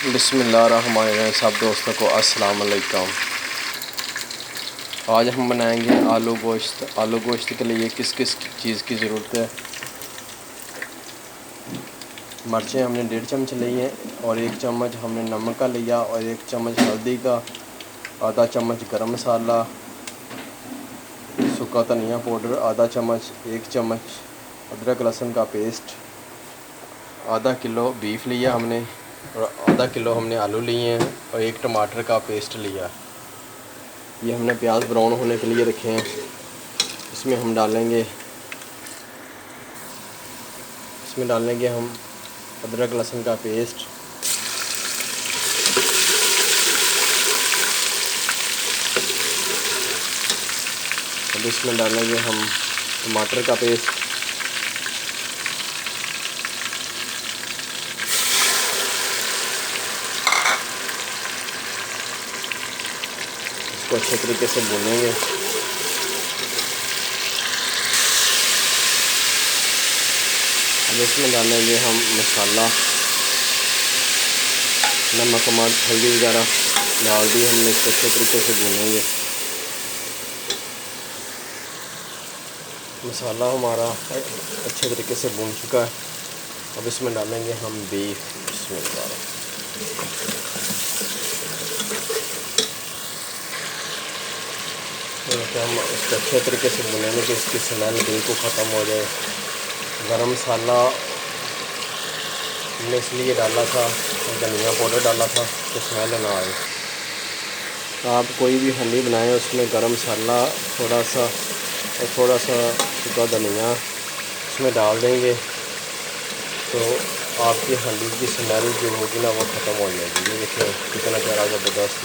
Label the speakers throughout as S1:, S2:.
S1: बिस्मिल्लाहिर्रहमानिर्रहीम। सब दोस्तों को अस्सलाम वालेकुम। आज हम बनाएंगे आलू गोश्त। आलू गोश्त के लिए किस किस चीज़ की ज़रूरत है। मिर्चें हमने 1.5 चम्मच ली हैं और 1 चम्मच हमने नमक का लिया और 1 चम्मच हल्दी का, आधा चम्मच गरम मसाला, सूखा धनिया पाउडर आधा चम्मच, 1 चम्मच अदरक लहसुन का पेस्ट, आधा किलो बीफ लिया हमने और आधा किलो हमने आलू लिए हैं और 1 टमाटर का पेस्ट लिया। ये हमने प्याज ब्राउन होने के लिए रखे हैं। इसमें डालेंगे हम अदरक लहसुन का पेस्ट, और इसमें डालेंगे हम टमाटर का पेस्ट, इसको अच्छे तरीके से भूनेंगे। अब इसमें डालेंगे हम मसाला, नमक मिर्च हल्दी वगैरह डाल दी हमने। इसको अच्छे तरीके से भूनेंगे। मसाला हमारा अच्छे तरीके से भून चुका है। अब इसमें डालेंगे हम बीफ। इसमें हम इसको अच्छे तरीके से भूनेंगे कि इसकी स्मेल बिल्कुल ख़त्म हो जाए। गरम मसाला हमने इसलिए डाला था, धनिया पाउडर डाला था कि स्मेल ना आए। आप कोई भी हंडी बनाएं उसमें गरम मसाला थोड़ा सा सूखा धनिया इसमें डाल देंगे तो आपकी हंडी की स्मेल जो होगी ना वो ख़त्म हो जाएगी। ये देखिए कितना प्यारा ज़बरदस्त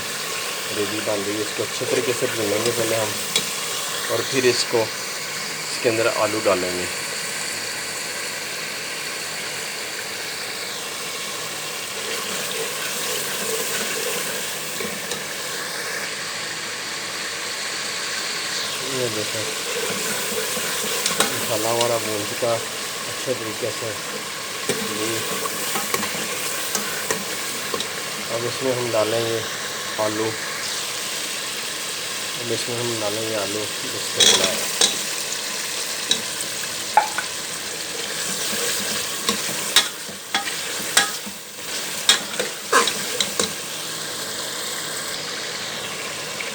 S1: ग्रेवी बन रही है। इसको अच्छे तरीके से भूनेंगे पहले हम और फिर इसके अंदर आलू डालेंगे। ये देखो मसाला हमारा भून चुका अच्छे तरीके से। अब इसमें हम डालेंगे आलू। बिस्मिल्लाह।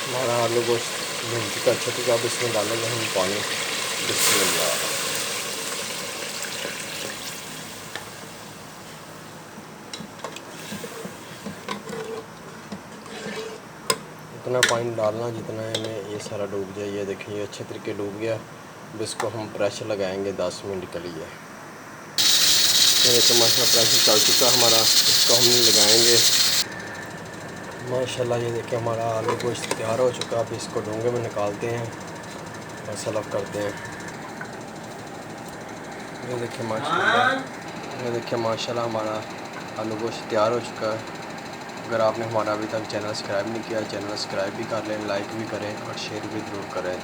S1: हमारा आलू गोश्त भून चुका अच्छे तरीके। अब इसमें डालेंगे हम पानी। बिस्मिल्लाह। इतना पानी डालना जितना हमें ये सारा डूब जाए। ये देखिए ये अच्छे तरीके डूब गया। अब इसको हम प्रेशर लगाएंगे 10 मिनट के लिए। देखिए माशाल्लाह प्रेशर चल चुका हमारा। इसको हम लगाएंगे माशाल्लाह। ये देखिए हमारा आलू गोश्त तैयार हो चुका। अब इसको डोंगे में निकालते हैं और सर्व करते हैं। ये देखिए माशाल्लाह हमारा आलू गोश्त तैयार हो चुका है। अगर आपने हमारा अभी तक चैनल सब्सक्राइब नहीं किया, चैनल सब्सक्राइब भी कर लें, लाइक भी करें और शेयर भी ज़रूर करें।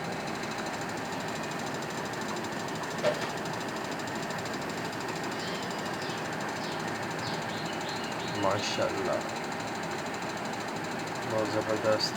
S1: माशाल्लाह बहुत ज़बरदस्त।